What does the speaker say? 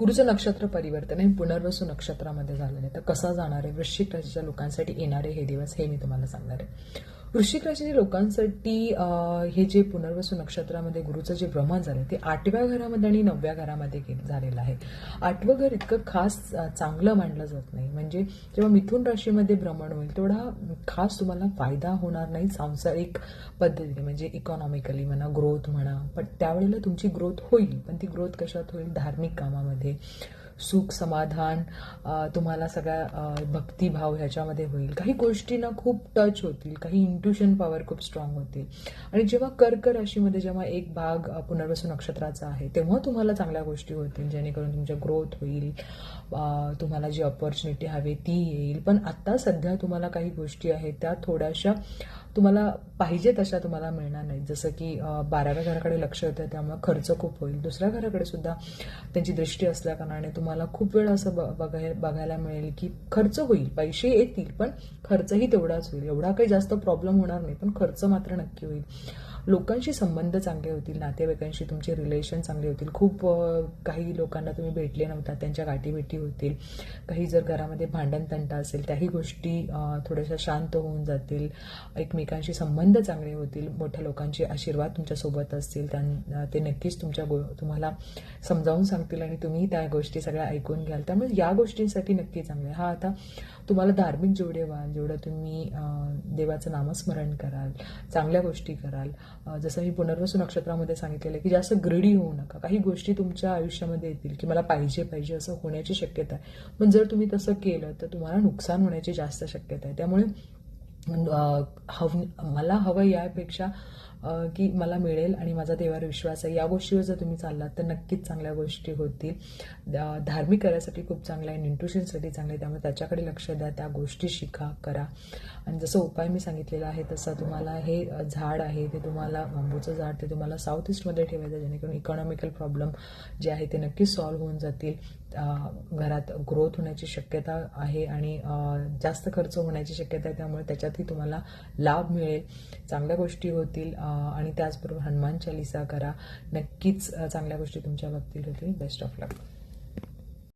गुरुचं नक्षत्र परिवर्तन हे पुनर्वसू नक्षत्रामध्ये झालेलं आहे. तर कसं जाणार आहे वृश्चिक राशीच्या लोकांसाठी येणारे हे दिवस हे मी तुम्हाला सांगणार आहे. वृश्चिक राशीच्या लोकांसाठी हे जे पुनर्वसू नक्षत्रामध्ये गुरुचं जे भ्रमण झालं ते 8व्या घरामध्ये आणि 9व्या घरामध्ये झालेलं आहे. 8वं घर इतकं खास चांगलं मानलं जात नाही. म्हणजे जेव्हा मिथुन राशीमध्ये भ्रमण होईल तेवढा खास तुम्हाला फायदा होणार नाही सांसारिक पद्धतीने, म्हणजे इकॉनॉमिकली म्हणा, ग्रोथ म्हणा. पण त्यावेळेला तुमची ग्रोथ होईल, पण ती ग्रोथ कशात होईल? धार्मिक कामामध्ये, सुख समाधान, तुम्हाला सगळ्या भक्तिभाव ह्याच्यामध्ये होईल. काही गोष्टींना खूप टच होतील, काही इंट्युशन पॉवर खूप स्ट्रॉंग होतील. आणि जेव्हा कर्क राशीमध्ये जेव्हा एक भाग पुनर्वसू नक्षत्राचा आहे तेव्हा तुम्हाला चांगल्या गोष्टी होतील, जेणेकरून तुमच्या ग्रोथ होईल, तुम्हाला जी ऑपॉर्च्युनिटी हवी ती येईल. पण आता सध्या तुम्हाला काही गोष्टी आहेत त्या थोड्याशा तुम्हाला पाहिजे तशा तुम्हाला मिळणार नाहीत. जसं की 12व्या घराकडे लक्ष येतं त्यामुळे खर्च खूप होईल. दुसऱ्या घराकडे सुद्धा त्यांची दृष्टी असल्याकारणाने तुम्हाला खूप वेळ असं बघायला मिळेल की खर्च होईल, पैसे येतील पण खर्चही तेवढाच होईल. एवढा काही जास्त प्रॉब्लेम होणार नाही पण खर्च मात्र नक्की होईल. लोकांशी संबंध चांगले होतील, नातेवाईकांशी तुमचे रिलेशन चांगले होतील. खूप काही लोकांना तुम्ही भेटले नव्हता त्यांच्या गाठीभेटी होतील. काही जर घरामध्ये भांडण तंटा असेल त्याही गोष्टी थोड्याशा शांत होऊन जातील. एकमेकांशी संबंध चांगले होतील. मोठ्या लोकांचे आशीर्वाद तुमच्यासोबत असतील, ते नक्कीच तुम्हाला समजावून सांगतील आणि तुम्ही त्या गोष्टी सगळ्या ऐकून घ्याल. त्यामुळे या गोष्टींसाठी नक्की चांगले. हा आता तुम्हाला धार्मिक जेवढे व्हाल, जेवढं तुम्ही देवाचं नामस्मरण कराल, चांगल्या गोष्टी कराल. जसं मी पुनर्वसू नक्षत्रामध्ये सांगितलेलं आहे की जास्त ग्रीडी होऊ नका. काही गोष्टी तुमच्या आयुष्यामध्ये येतील की मला पाहिजे असं होण्याची शक्यता आहे. पण जर तुम्ही तसं केलं तर तुम्हाला नुकसान होण्याची जास्त शक्यता आहे. त्यामुळे मला हवं यापेक्षा की मला मिळेल आणि माझा देवावर विश्वास आहे, या गोष्टीवर जर तुम्ही चाललात तर नक्कीच चांगल्या गोष्टी होतील. धार्मिक कार्यासाठी खूप चांगलं आहे, इंट्युशनसाठी चांगलं आहे. त्यामुळे त्याच्याकडे लक्ष द्या, त्या गोष्टी शिका, करा. आणि जसं उपाय मी सांगितलेला आहे तसं तुम्हाला हे झाड आहे ते तुम्हाला, बांबूचं झाड ते तुम्हाला साऊथ ईस्टमध्ये ठेवायचं, जेणेकरून इकॉनॉमिकल प्रॉब्लेम जे आहे ते नक्कीच सॉल्व्ह होऊन जातील. घरात ग्रोथ होण्याची शक्यता आहे आणि जास्त खर्च होण्याची शक्यता आहे. त्यामुळे त्याच्यातही तुम्हाला लाभ मिळेल, चांगल्या गोष्टी होतील. आणि त्याचबरोबर हनुमान चालीसा करा, नक्कीच चांगल्या गोष्टी तुमच्या बाबतीत होतील. Best of luck.